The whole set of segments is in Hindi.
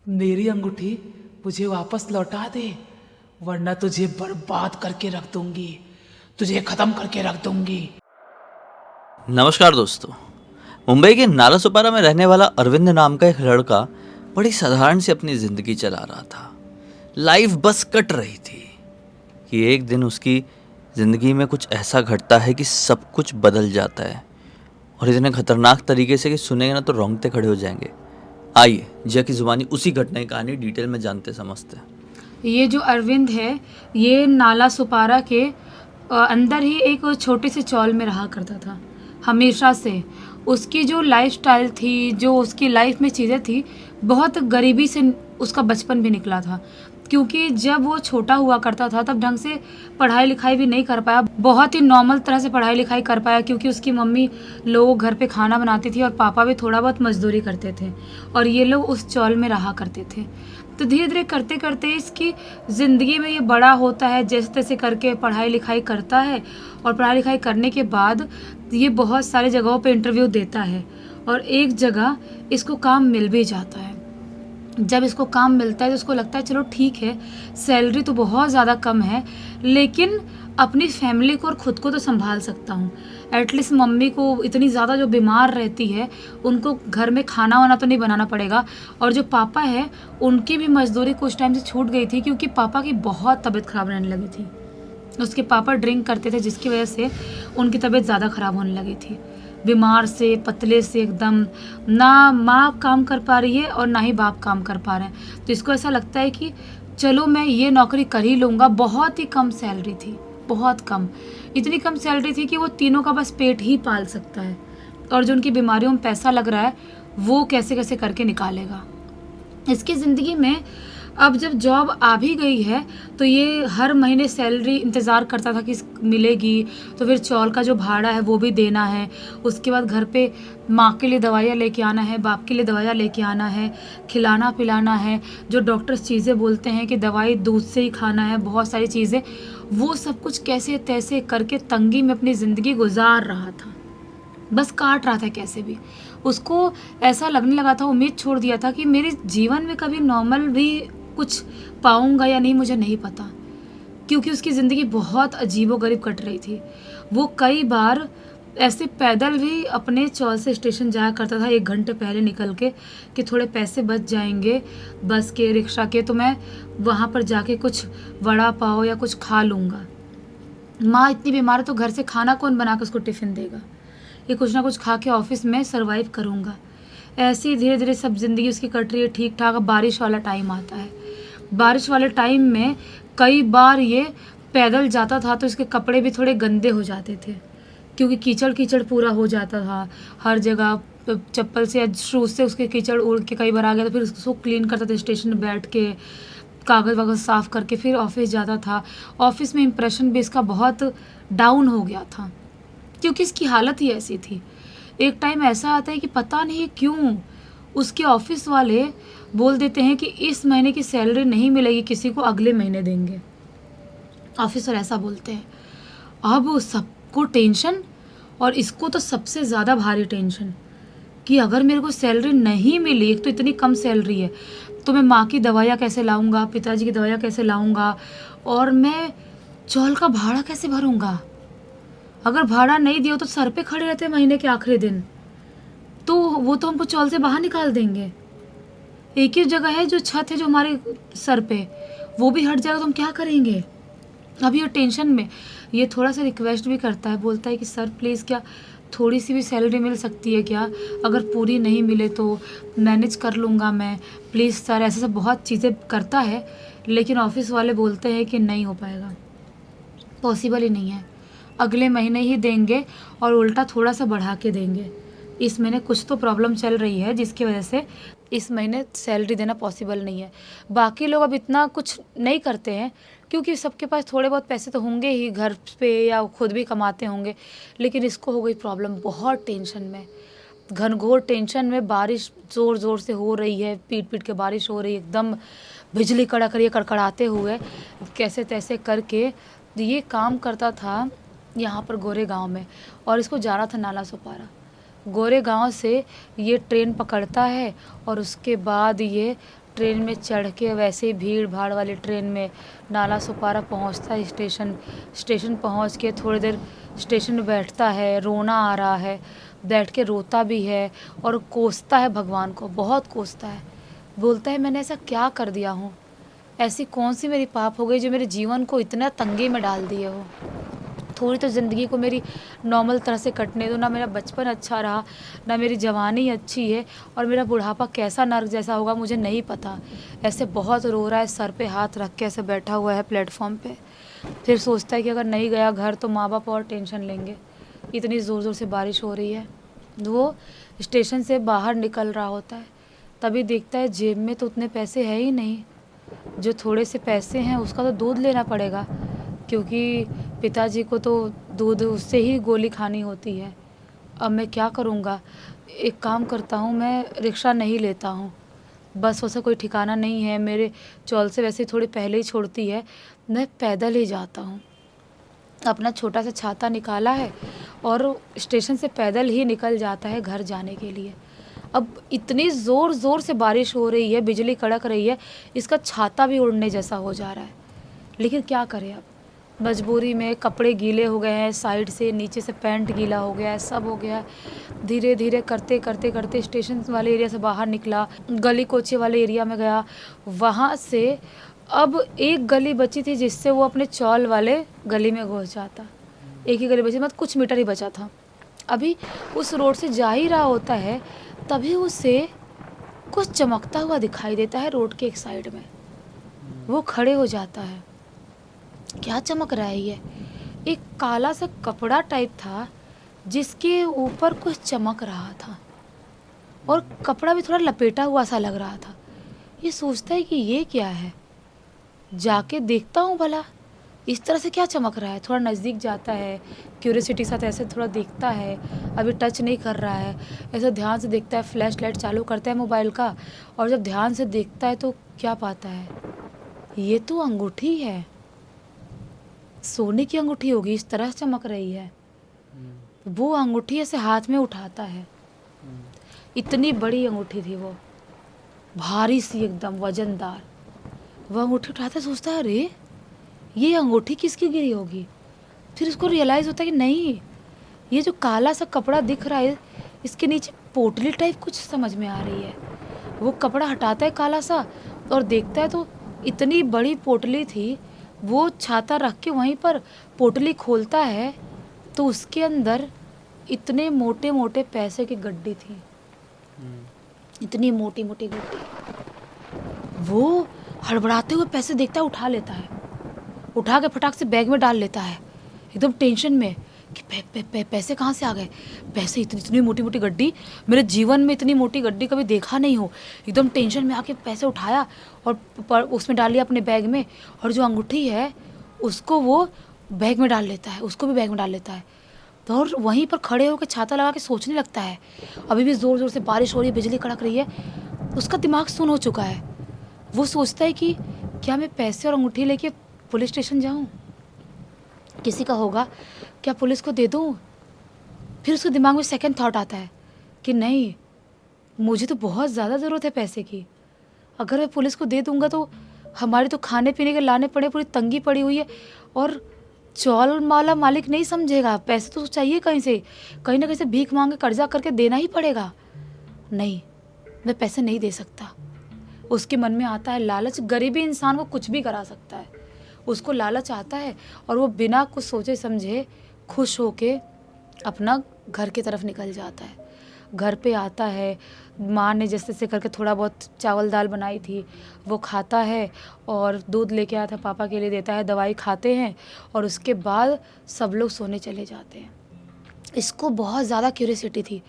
मेरी अंगूठी मुझे वापस लौटा दे, वरना तुझे बर्बाद करके रख दूंगी, तुझे खत्म करके रख दूंगी। नमस्कार दोस्तों। मुंबई के नालासोपारा में रहने वाला अरविंद नाम का एक लड़का बड़ी साधारण से अपनी ज़िंदगी चला रहा था। लाइफ बस कट रही थी कि एक दिन उसकी ज़िंदगी में कुछ ऐसा घटता है कि सब कुछ बदल जाता है, और इतने खतरनाक तरीके से कि सुनेंगे ना तो रोंगटे खड़े हो जाएंगे। आइए जिया की ज़ुबानी उसी घटना की कहानी डिटेल में जानते समझते हैं। ये जो अरविंद है, ये नाला सुपारा के अंदर ही एक छोटे से चौल में रहा करता था हमेशा से। उसकी जो लाइफस्टाइल थी, जो उसकी लाइफ में चीज़ें थी, बहुत गरीबी से उसका बचपन भी निकला था। क्योंकि जब वो छोटा हुआ करता था तब ढंग से पढ़ाई लिखाई भी नहीं कर पाया, बहुत ही नॉर्मल तरह से पढ़ाई लिखाई कर पाया, क्योंकि उसकी मम्मी लोग घर पे खाना बनाती थी और पापा भी थोड़ा बहुत मजदूरी करते थे और ये लोग उस चौल में रहा करते थे। तो धीरे धीरे करते करते इसकी ज़िंदगी में ये बड़ा होता है, जैसे तैसे करके पढ़ाई लिखाई करता है, और पढ़ाई लिखाई करने के बाद ये बहुत सारे जगहों पे इंटरव्यू देता है और एक जगह इसको काम मिल भी जाता है। जब इसको काम मिलता है तो उसको लगता है चलो ठीक है, सैलरी तो बहुत ज़्यादा कम है, लेकिन अपनी फैमिली को और ख़ुद को तो संभाल सकता हूँ। एटलीस्ट मम्मी को इतनी ज़्यादा जो बीमार रहती है, उनको घर में खाना वाना तो नहीं बनाना पड़ेगा। और जो पापा है, उनकी भी मजदूरी कुछ टाइम से छूट गई थी, क्योंकि पापा की बहुत तबीयत ख़राब रहने लगी थी। उसके पापा ड्रिंक करते थे, जिसकी वजह से उनकी तबीयत ज़्यादा ख़राब होने लगी थी। बीमार से, पतले से एकदम, ना माँ काम कर पा रही है और ना ही बाप काम कर पा रहे हैं। तो इसको ऐसा लगता है कि चलो मैं ये नौकरी कर ही लूँगा। बहुत ही कम सैलरी थी, बहुत कम। इतनी कम सैलरी थी कि वो तीनों का बस पेट ही पाल सकता है, और जो उनकी बीमारियों में पैसा लग रहा है वो कैसे कैसे करके निकालेगा। इसकी ज़िंदगी में अब जब जॉब आ भी गई है तो ये हर महीने सैलरी इंतज़ार करता था कि मिलेगी, तो फिर चौल का जो भाड़ा है वो भी देना है। उसके बाद घर पे माँ के लिए दवाइयाँ लेके आना है, बाप के लिए दवाइयाँ लेके आना है, खिलाना पिलाना है। जो डॉक्टर्स चीज़ें बोलते हैं कि दवाई दूध से ही खाना है, बहुत सारी चीज़ें, वो सब कुछ कैसे तैसे करके तंगी में अपनी ज़िंदगी गुजार रहा था। बस काट रहा था कैसे भी। उसको ऐसा लगने लगा था, उम्मीद छोड़ दिया था कि मेरे जीवन में कभी नॉर्मल भी कुछ पाऊंगा या नहीं, मुझे नहीं पता। क्योंकि उसकी ज़िंदगी बहुत अजीबोगरीब कट रही थी। वो कई बार ऐसे पैदल भी अपने चौल से स्टेशन जाया करता था 1 घंटे पहले निकल के, कि थोड़े पैसे बच जाएंगे बस के, रिक्शा के, तो मैं वहाँ पर जाके कुछ वड़ा पाव या कुछ खा लूँगा। माँ इतनी बीमार है तो घर से खाना कौन बना के उसको टिफ़िन देगा, ये कुछ ना कुछ खा के ऑफिस में सरवाइव करूँगा। ऐसे ही धीरे धीरे सब ज़िंदगी उसकी कट रही है ठीक ठाक। अब बारिश वाला टाइम आता है, बारिश वाले टाइम में कई बार ये पैदल जाता था तो इसके कपड़े भी थोड़े गंदे हो जाते थे, क्योंकि कीचड़ कीचड़ पूरा हो जाता था हर जगह। चप्पल से या शूज़ से उसके कीचड़ उड़ के कई बार आ गया तो फिर उसको क्लीन करता था, स्टेशन में बैठ के कागज़ वागज़ साफ़ करके फिर ऑफिस जाता था। ऑफिस में इंप्रेशन भी इसका बहुत डाउन हो गया था, क्योंकि इसकी हालत ही ऐसी थी। एक टाइम ऐसा आता है कि पता नहीं क्यों उसके ऑफिस वाले बोल देते हैं कि इस महीने की सैलरी नहीं मिलेगी किसी को, अगले महीने देंगे। ऑफिसर ऐसा बोलते हैं। अब सबको टेंशन, और इसको तो सबसे ज़्यादा भारी टेंशन कि अगर मेरे को सैलरी नहीं मिली, एक तो इतनी कम सैलरी है, तो मैं माँ की दवाइयाँ कैसे लाऊंगा, पिताजी की दवाइयाँ कैसे लाऊंगा, और मैं चौल का भाड़ा कैसे भरूंगा। अगर भाड़ा नहीं दिया तो सर पे खड़े रहते महीने के आखिरी दिन, तो वो तो हमको चौल से बाहर निकाल देंगे। एक ही जगह है जो छत है जो हमारे सर पे, वो भी हट जाएगा तो हम क्या करेंगे। अभी ये टेंशन में ये थोड़ा सा रिक्वेस्ट भी करता है, बोलता है कि सर प्लीज़ क्या थोड़ी सी भी सैलरी मिल सकती है क्या, अगर पूरी नहीं मिले तो मैनेज कर लूँगा मैं, प्लीज़ सर। ऐसे सब बहुत चीज़ें करता है, लेकिन ऑफिस वाले बोलते हैं कि नहीं हो पाएगा, पॉसिबल ही नहीं है, अगले महीने ही देंगे, और उल्टा थोड़ा सा बढ़ा के देंगे। इस महीने कुछ तो प्रॉब्लम चल रही है जिसकी वजह से इस महीने सैलरी देना पॉसिबल नहीं है। बाकी लोग अब इतना कुछ नहीं करते हैं, क्योंकि सबके पास थोड़े बहुत पैसे तो होंगे ही घर पे, या खुद भी कमाते होंगे। लेकिन इसको हो गई प्रॉब्लम, बहुत टेंशन में, घनघोर टेंशन में। बारिश ज़ोर ज़ोर से हो रही है, पीट पीट के बारिश हो रही है, एकदम बिजली कड़क रही है कड़कड़ाते हुए। कैसे तैसे करके ये काम करता था यहाँ पर गोरे गांव में, और इसको जाना था नाला सोपारा। गोरे गांव से ये ट्रेन पकड़ता है और उसके बाद ये ट्रेन में चढ़ के वैसे ही भीड़ भाड़ वाली ट्रेन में नाला सुपारा पहुंचता है स्टेशन। स्टेशन पहुंच के थोड़ी देर स्टेशन में बैठता है, रोना आ रहा है, बैठ के रोता भी है और कोसता है भगवान को, बहुत कोसता है। बोलता है मैंने ऐसा क्या कर दिया हूँ, ऐसी कौन सी मेरी पाप हो गई जो मेरे जीवन को इतना तंगे में डाल दिए हो। थोड़ी तो ज़िंदगी को मेरी नॉर्मल तरह से कटने दो। ना मेरा बचपन अच्छा रहा, ना मेरी जवानी अच्छी है, और मेरा बुढ़ापा कैसा नर्क जैसा होगा मुझे नहीं पता। ऐसे बहुत रो रहा है, सर पे हाथ रख के ऐसे बैठा हुआ है प्लेटफॉर्म पे। फिर सोचता है कि अगर नहीं गया घर तो माँ बाप और टेंशन लेंगे। इतनी ज़ोर ज़ोर से बारिश हो रही है। वो स्टेशन से बाहर निकल रहा होता है, तभी देखता है जेब में तो उतने पैसे है ही नहीं। जो थोड़े से पैसे हैं उसका तो दूध लेना पड़ेगा, क्योंकि पिताजी को तो दूध उससे ही गोली खानी होती है। अब मैं क्या करूँगा? एक काम करता हूँ, मैं रिक्शा नहीं लेता हूँ, बस वैसा कोई ठिकाना नहीं है, मेरे चौल से वैसे थोड़ी पहले ही छोड़ती है, मैं पैदल ही जाता हूँ। अपना छोटा सा छाता निकाला है और स्टेशन से पैदल ही निकल जाता है घर जाने के लिए। अब इतनी ज़ोर ज़ोर से बारिश हो रही है, बिजली कड़क रही है, इसका छाता भी उड़ने जैसा हो जा रहा है। लेकिन क्या करें अब, मजबूरी में कपड़े गीले हो गए हैं, साइड से नीचे से पैंट गीला हो गया है, सब हो गया है। धीरे धीरे करते करते करते स्टेशन वाले एरिया से बाहर निकला, गली कोचे वाले एरिया में गया। वहाँ से अब एक गली बची थी जिससे वो अपने चौल वाले गली में घुस जाता। एक ही गली बची, मतलब कुछ मीटर ही बचा था। अभी उस रोड से जा ही रहा होता है, तभी उसे कुछ चमकता हुआ दिखाई देता है रोड के एक साइड में। वो खड़े हो जाता है, क्या चमक रहा है ये? एक काला सा कपड़ा टाइप था जिसके ऊपर कुछ चमक रहा था, और कपड़ा भी थोड़ा लपेटा हुआ सा लग रहा था। ये सोचता है कि ये क्या है, जाके देखता हूँ भला इस तरह से क्या चमक रहा है। थोड़ा नज़दीक जाता है, क्यूरियोसिटी के साथ ऐसे थोड़ा देखता है, अभी टच नहीं कर रहा है, ऐसे ध्यान से देखता है, फ्लैश लाइट चालू करता है मोबाइल का, और जब ध्यान से देखता है तो क्या पाता है, ये तो अंगूठी है, सोने की अंगूठी होगी, इस तरह से चमक रही है। वो अंगूठी ऐसे हाथ में उठाता है, इतनी बड़ी अंगूठी थी वो, भारी सी एकदम वजनदार। वो अंगूठी उठाता है, सोचता है अरे ये अंगूठी किसकी गिरी होगी। फिर उसको रियलाइज़ होता है कि नहीं, ये जो काला सा कपड़ा दिख रहा है इसके नीचे पोटली टाइप कुछ समझ में आ रही है। वो कपड़ा हटाता है काला सा और देखता है तो इतनी बड़ी पोटली थी। वो छाता रख के वहीं पर पोटली खोलता है तो उसके अंदर इतने मोटे मोटे पैसे की गड्डी थी, इतनी मोटी मोटी गड्डी। वो हड़बड़ाते हुए पैसे देखता है, उठा लेता है, उठा के फटाक से बैग में डाल लेता है, एकदम टेंशन में कि पैसे कहाँ से आ गए। पैसे, इतनी मोटी मोटी गड्डी, मेरे जीवन में इतनी मोटी गड्डी कभी देखा नहीं हो। एकदम टेंशन में आके पैसे उठाया और उसमें डाल लिया अपने बैग में, और जो अंगूठी है उसको वो बैग में डाल लेता है, उसको भी बैग में डाल लेता है। तो और वहीं पर खड़े होकर छाता लगा के सोचने लगता है। अभी भी ज़ोर ज़ोर से बारिश हो रही है, बिजली कड़क रही है, उसका दिमाग सुन हो चुका है। वो सोचता है कि क्या मैं पैसे और अंगूठी लेके पुलिस स्टेशन जाऊं, किसी का होगा, क्या पुलिस को दे दूं। फिर उसके दिमाग में सेकंड थॉट आता है कि नहीं, मुझे तो बहुत ज़्यादा ज़रूरत है पैसे की, अगर मैं पुलिस को दे दूंगा तो हमारी तो खाने पीने के लाने पड़े, पूरी तंगी पड़ी हुई है, और चौल वाला मालिक नहीं समझेगा, पैसे तो चाहिए कहीं से, कहीं ना कहीं से भीख मांग के कर्जा करके देना ही पड़ेगा। नहीं, मैं पैसे नहीं दे सकता। उसके मन में आता है लालच, गरीबी इंसान को कुछ भी करा सकता है। उसको लालच आता है और वो बिना कुछ सोचे समझे खुश होके अपना घर की तरफ निकल जाता है। घर पे आता है, माँ ने जैसे से करके थोड़ा बहुत चावल दाल बनाई थी वो खाता है, और दूध लेके आया था पापा के लिए देता है, दवाई खाते हैं, और उसके बाद सब लोग सोने चले जाते हैं। इसको बहुत ज़्यादा क्यूरियोसिटी थी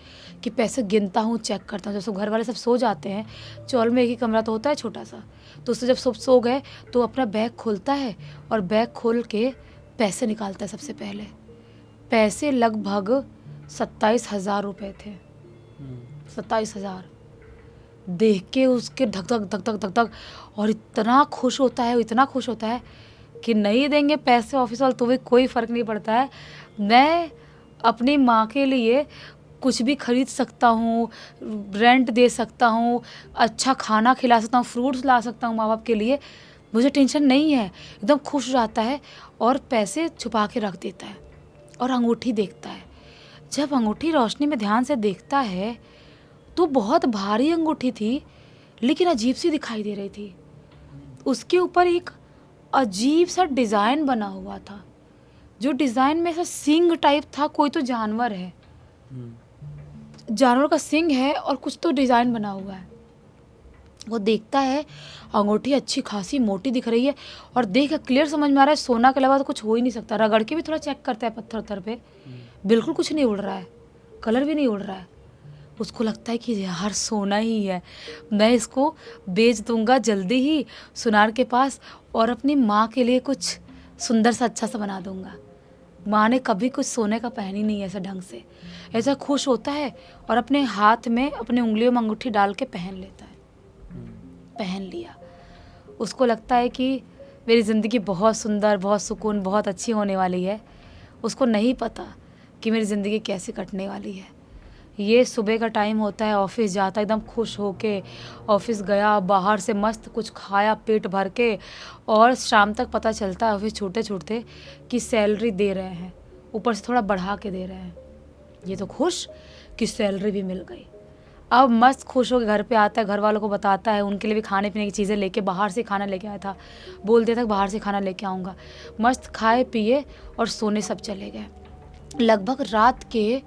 कि पैसे गिनता हूँ, चेक करता हूँ। जब सब घर वाले सब सो जाते हैं, चौल में एक ही कमरा तो होता है छोटा सा, तो उससे जब सब सो गए तो अपना बैग खोलता है और बैग खोल के पैसे निकालता है। सबसे पहले पैसे लगभग 27,000 रुपये थे। 27,000 देख के उसके धक धक धक धक धक धक, और इतना खुश होता है, इतना खुश होता है कि नहीं देंगे पैसे ऑफिस वाले तो भी कोई फ़र्क नहीं पड़ता है, मैं अपनी माँ के लिए कुछ भी खरीद सकता हूँ, रेंट दे सकता हूँ, अच्छा खाना खिला सकता हूँ, फ्रूट्स ला सकता हूँ माँ बाप के लिए। मुझे टेंशन नहीं है, एकदम खुश हो जाता है और पैसे छुपा के रख देता है और अंगूठी देखता है। जब अंगूठी रोशनी में ध्यान से देखता है तो बहुत भारी अंगूठी थी, लेकिन अजीब सी दिखाई दे रही थी। उसके ऊपर एक अजीब सा डिज़ाइन बना हुआ था, जो डिज़ाइन में ऐसा सींग टाइप था, कोई तो जानवर है, जानवर का सींग है और कुछ तो डिज़ाइन बना हुआ है। वो देखता है, अंगूठी अच्छी खासी मोटी दिख रही है और देख क्लियर समझ में आ रहा है सोना के अलावा तो कुछ हो ही नहीं सकता। रगड़ के भी थोड़ा चेक करता है पत्थर उत्थर पे, बिल्कुल कुछ नहीं उड़ रहा है, कलर भी नहीं उड़ रहा है। उसको लगता है कि यार सोना ही है, मैं इसको बेच दूंगा जल्दी ही सुनार के पास और अपनी माँ के लिए कुछ सुंदर सा अच्छा सा बना दूंगा। माँ ने कभी कुछ सोने का पहनी नहीं है ऐसा ढंग से। ऐसा खुश होता है और अपने हाथ में अपने उंगलियों में अंगूठी डाल के पहन लेता है। पहन लिया। उसको लगता है कि मेरी ज़िंदगी बहुत सुंदर, बहुत सुकून, बहुत अच्छी होने वाली है। उसको नहीं पता कि मेरी ज़िंदगी कैसे कटने वाली है। ये सुबह का टाइम होता है, ऑफिस जाता है एकदम खुश होके, ऑफिस गया, बाहर से मस्त कुछ खाया पेट भर के, और शाम तक पता चलता है ऑफिस छूटते छूटते कि सैलरी दे रहे हैं, ऊपर से थोड़ा बढ़ा के दे रहे हैं। ये तो खुश कि सैलरी भी मिल गई। अब मस्त खुश होकर घर पे आता है, घर वालों को बताता है, उनके लिए भी खाने पीने की चीज़ें लेके बाहर से खाना लेके आया था, बोल दिया था बाहर से खाना लेके आऊँगा। मस्त खाए पिए और सोने सब चले गए। लगभग रात के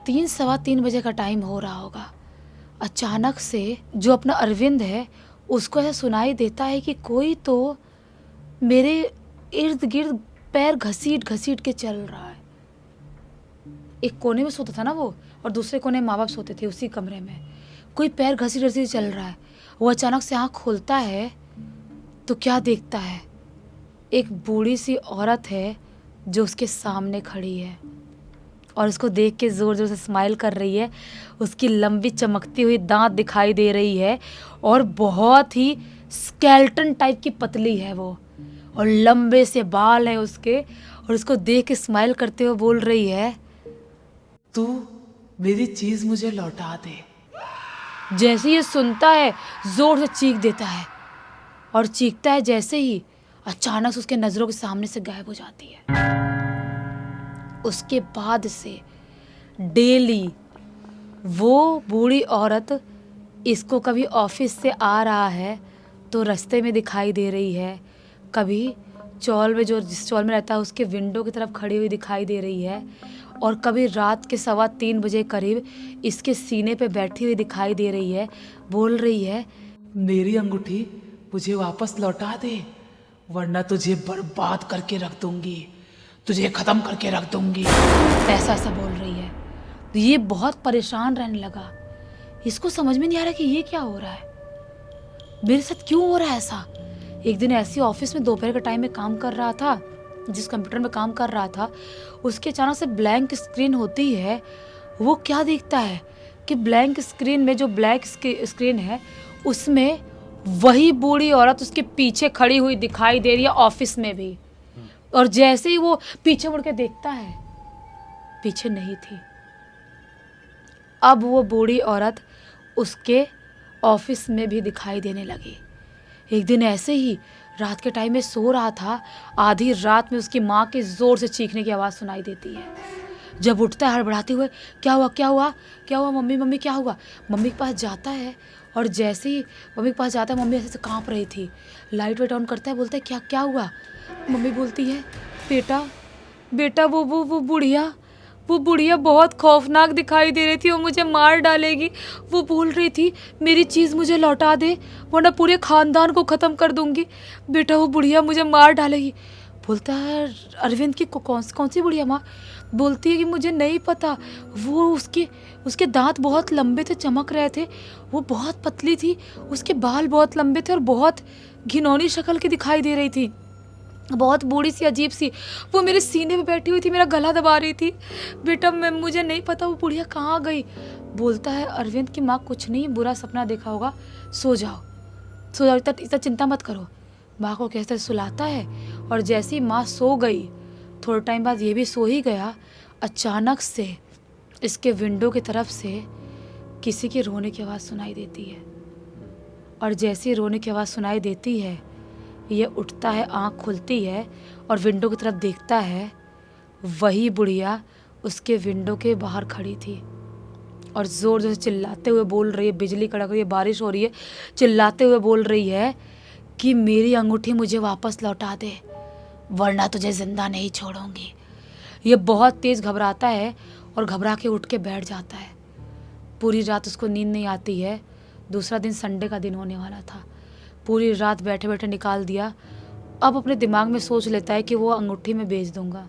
3 सवा 3 बजे का टाइम हो रहा होगा। अचानक से जो अपना अरविंद है उसको ऐसा सुनाई देता है कि कोई तो मेरे इर्द गिर्द पैर घसीट घसीट के चल रहा है। एक कोने में सोता था ना वो, और दूसरे कोने माँ बाप सोते थे उसी कमरे में। कोई पैर घसीट घसीट चल रहा है। वो अचानक से आँख खोलता है तो क्या देखता है, एक बूढ़ी सी औरत है जो उसके सामने खड़ी है और उसको देख के ज़ोर ज़ोर से स्माइल कर रही है। उसकी लंबी चमकती हुई दांत दिखाई दे रही है और बहुत ही स्केल्टन टाइप की पतली है वो, और लंबे से बाल हैं उसके, और उसको देख के स्माइल करते हुए बोल रही है, तू मेरी चीज मुझे लौटा दे। जैसे ये सुनता है जोर से चीख देता है, और चीखता है जैसे ही अचानक से उसके नज़रों के सामने से गायब हो जाती है। उसके बाद से डेली वो बूढ़ी औरत इसको कभी ऑफिस से आ रहा है तो रास्ते में दिखाई दे रही है, कभी चौल में, जो जिस चौल में रहता है उसके विंडो की तरफ खड़ी हुई दिखाई दे रही है, और कभी रात के 3:15 बजे करीब इसके सीने पे बैठी हुई दिखाई दे रही है। बोल रही है, मेरी अंगूठी मुझे वापस लौटा दे, वरना तुझे बर्बाद करके रख दूंगी, तुझे खत्म करके रख दूंगी। ऐसा ऐसा बोल रही है। तो ये बहुत परेशान रहने लगा। इसको समझ में नहीं आ रहा कि ये क्या हो रहा है, मेरे साथ क्यों हो रहा है ऐसा। एक दिन ऐसी ऑफिस में दोपहर के टाइम में काम कर रहा था, जिस कंप्यूटर में काम कर रहा था, उसके अचानक से ब्लैंक स्क्रीन होती है। वो क्या देखता है कि ब्लैंक स्क्रीन में, जो ब्लैक स्क्रीन है, उसमें वही बूढ़ी औरत उसके पीछे खड़ी हुई दिखाई दे रही है ऑफिस में भी। और जैसे ही वो पीछे मुड़ के देखता है, पीछे नहीं थी। अब वो बूढ़ी औरत उसके ऑफिस में भी दिखाई देने लगी। एक दिन ऐसे ही रात के टाइम में सो रहा था, आधी रात में उसकी माँ के ज़ोर से चीखने की आवाज़ सुनाई देती है। जब उठता है हड़बड़ाते हुए, क्या हुआ क्या हुआ क्या हुआ, मम्मी मम्मी क्या हुआ। मम्मी के पास जाता है, और जैसे ही मम्मी के पास जाता है, मम्मी ऐसे कांप रही थी। लाइट वाइट ऑन करता है, बोलता है क्या क्या हुआ। मम्मी बोलती है, बेटा बेटा वो बुढ़िया बहुत खौफनाक दिखाई दे रही थी, वो मुझे मार डालेगी। वो बोल रही थी मेरी चीज़ मुझे लौटा दे, वरना पूरे ख़ानदान को ख़त्म कर दूंगी। बेटा वो बुढ़िया मुझे मार डालेगी। बोलता है अरविंद की कौन सी बुढ़िया माँ। बोलती है कि मुझे नहीं पता, वो उसके दांत बहुत लंबे थे, चमक रहे थे, वो बहुत पतली थी, उसके बाल बहुत लंबे थे और बहुत घिनौनी शक्ल की दिखाई दे रही थी, बहुत बूढ़ी सी अजीब सी। वो मेरे सीने पे बैठी हुई थी, मेरा गला दबा रही थी। बेटा मुझे नहीं पता वो बुढ़िया कहाँ गई। बोलता है अरविंद की माँ कुछ नहीं, बुरा सपना देखा होगा, सो जाओ इतना चिंता मत करो। माँ को कैसे सुलाता है, और जैसी माँ सो गई, थोड़े टाइम बाद ये भी सो ही गया। अचानक से इसके विंडो की तरफ से किसी के रोने की आवाज़ सुनाई देती है, और जैसे ही रोने की आवाज़ सुनाई देती है, ये उठता है, आँख खुलती है और विंडो की तरफ देखता है। वही बुढ़िया उसके विंडो के बाहर खड़ी थी और ज़ोर ज़ोर से चिल्लाते हुए बोल रही है, बिजली कड़क रही है, बारिश हो रही है, चिल्लाते हुए बोल रही है कि मेरी अंगूठी मुझे वापस लौटा दे, वरना तुझे ज़िंदा नहीं छोड़ूंगी। ये बहुत तेज़ घबराता है और घबरा के उठ के बैठ जाता है। पूरी रात उसको नींद नहीं आती है। दूसरा दिन संडे का दिन होने वाला था। पूरी रात बैठे बैठे निकाल दिया। अब अपने दिमाग में सोच लेता है कि वो अंगूठी मैं बेच दूंगा,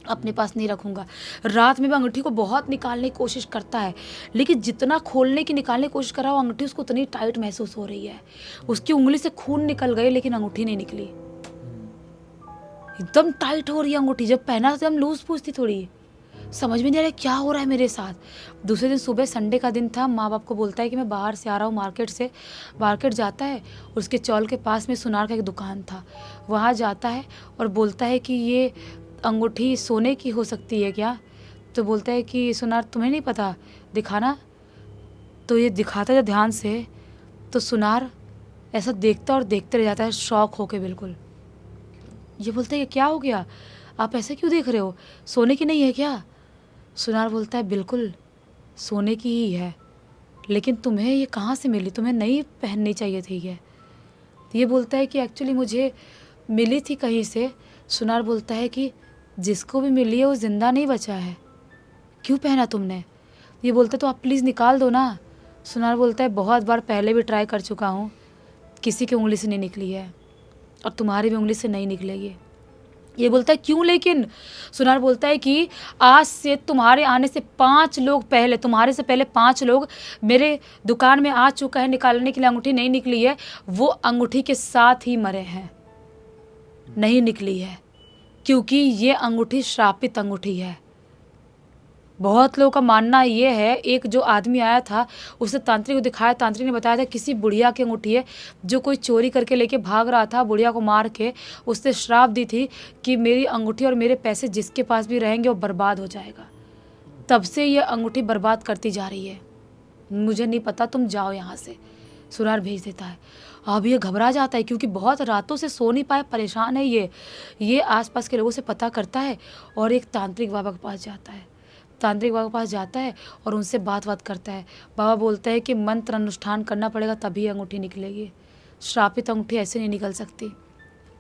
अपने पास नहीं रखूंगा। रात में भी अंगूठी को बहुत निकालने की कोशिश करता है, लेकिन जितना खोलने की निकालने की कोशिश कर रहा है, वो अंगूठी उसको उतनी टाइट महसूस हो रही है। उसकी उंगली से खून निकल गए, लेकिन अंगूठी नहीं निकली। एकदम टाइट हो रही है अंगूठी। जब पहना तो हम लूज पूछ थी थोड़ी। समझ में नहीं आ रहा क्या हो रहा है मेरे साथ। दूसरे दिन सुबह संडे का दिन था। माँ बाप को बोलता है कि मैं बाहर से आ रहा हूँ मार्केट से। मार्केट जाता है, उसके चौल के पास में सुनार का एक दुकान था, वहाँ जाता है और बोलता है कि ये अंगूठी सोने की हो सकती है क्या? तो बोलता है कि सुनार तुम्हें नहीं पता, दिखाना। तो ये दिखाता है ध्यान से, तो सुनार ऐसा देखता और देखते रह जाता है, शॉक होके बिल्कुल। ये बोलता है ये क्या हो गया, आप ऐसे क्यों देख रहे हो, सोने की नहीं है क्या? सुनार बोलता है बिल्कुल सोने की ही है, लेकिन तुम्हें ये कहाँ से मिली, तुम्हें नहीं पहननी चाहिए थी ये। ये बोलता है कि एक्चुअली मुझे मिली थी कहीं से। सुनार बोलता है कि जिसको भी मिली है वो ज़िंदा नहीं बचा है, क्यों पहना तुमने? ये बोलता है तो आप प्लीज़ निकाल दो ना। सुनार बोलता है बहुत बार पहले भी ट्राई कर चुका हूँ, किसी की उंगली से नहीं निकली है और तुम्हारी भी उंगली से नहीं निकलेगी। ये बोलता है क्यों लेकिन? सुनार बोलता है कि आज से तुम्हारे आने से 5 लोग पहले, तुम्हारे से पहले 5 लोग मेरे दुकान में आ चुका है, निकालने के लिए अंगूठी नहीं निकली है, वो अंगूठी के साथ ही मरे हैं, नहीं निकली है, क्योंकि ये अंगूठी श्रापित अंगूठी है। बहुत लोगों का मानना ये है, एक जो आदमी आया था उसे तांत्रिक को दिखाया, तांत्रिक ने बताया था किसी बुढ़िया की अंगूठी है जो कोई चोरी करके लेके भाग रहा था, बुढ़िया को मार के उसने श्राप दी थी कि मेरी अंगूठी और मेरे पैसे जिसके पास भी रहेंगे वो बर्बाद हो जाएगा। तब से ये अंगूठी बर्बाद करती जा रही है, मुझे नहीं पता, तुम जाओ यहाँ से। सुनार भेज देता है। अब ये घबरा जाता है क्योंकि बहुत रातों से सो नहीं पाए, परेशान है ये आसपास के लोगों से पता करता है और एक तांत्रिक बाबा के पास जाता है। तांत्रिक बाबा के पास जाता है और उनसे बात करता है। बाबा बोलता है कि मंत्र अनुष्ठान करना पड़ेगा तभी अंगूठी निकलेगी, श्रापित अंगूठी ऐसे नहीं निकल सकती।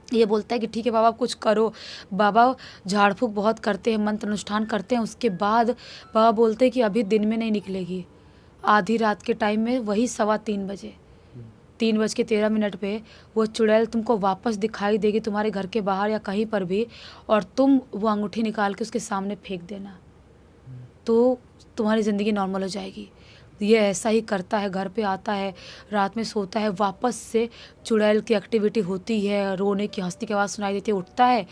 ये बोलता है कि ठीक है बाबा, आप कुछ करो। बाबा झाड़ फूँक बहुत करते हैं, मंत्र अनुष्ठान करते हैं। उसके बाद बाबा बोलते हैं कि अभी दिन में नहीं निकलेगी, आधी रात के टाइम में, वही 3:15 बजे, 3:13 पे वो चुड़ैल तुमको वापस दिखाई देगी तुम्हारे घर के बाहर या कहीं पर भी, और तुम वो अंगूठी निकाल के उसके सामने फेंक देना, तो तुम्हारी ज़िंदगी नॉर्मल हो जाएगी। ये ऐसा ही करता है, घर पे आता है, रात में सोता है, वापस से चुड़ैल की एक्टिविटी होती है, रोने की हंसने की आवाज़ सुनाई देती है, उठता है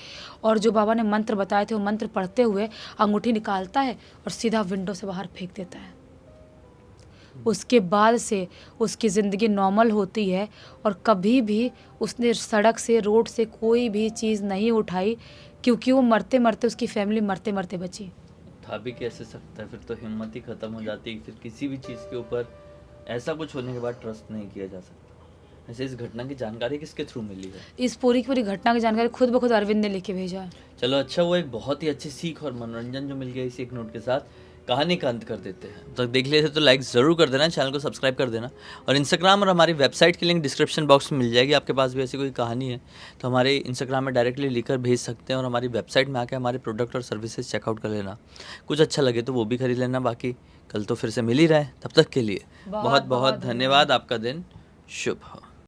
और जो बाबा ने मंत्र बताए थे वो मंत्र पढ़ते हुए अंगूठी निकालता है और सीधा विंडो से बाहर फेंक देता है। उसके बाद से उसकी ज़िंदगी नॉर्मल होती है और कभी भी उसने सड़क से, रोड से कोई भी चीज़ नहीं उठाई, क्योंकि वो मरते मरते, उसकी फैमिली मरते मरते बची। था भी कैसे सकता है, फिर तो हिम्मत ही खत्म हो जाती है, फिर किसी भी चीज़ के ऊपर ऐसा कुछ होने के बाद ट्रस्ट नहीं किया जा सकता। ऐसे इस घटना की जानकारी किसके थ्रू मिली है? इस पूरी की पूरी घटना की जानकारी खुद ब खुद अरविंद ने लेके भेजा है। चलो अच्छा, वो एक बहुत ही अच्छी सीख और मनोरंजन जो मिल गया इसी एक नोट के साथ, कहानी का अंत कर देते हैं। तो देख लेते तो लाइक ज़रूर कर देना, चैनल को सब्सक्राइब कर देना, और इंस्टाग्राम और हमारी वेबसाइट की लिंक डिस्क्रिप्शन बॉक्स में मिल जाएगी। आपके पास भी ऐसी कोई कहानी है तो हमारे इंस्टाग्राम में डायरेक्टली लिखकर भेज सकते हैं, और हमारी वेबसाइट में आकर हमारे प्रोडक्ट और सर्विसेज चेकआउट कर लेना। कुछ अच्छा लगे तो वो भी खरीद लेना। बाकी कल तो फिर से मिल ही रहा है, तब तक के लिए बहुत बहुत धन्यवाद। आपका दिन शुभ हो।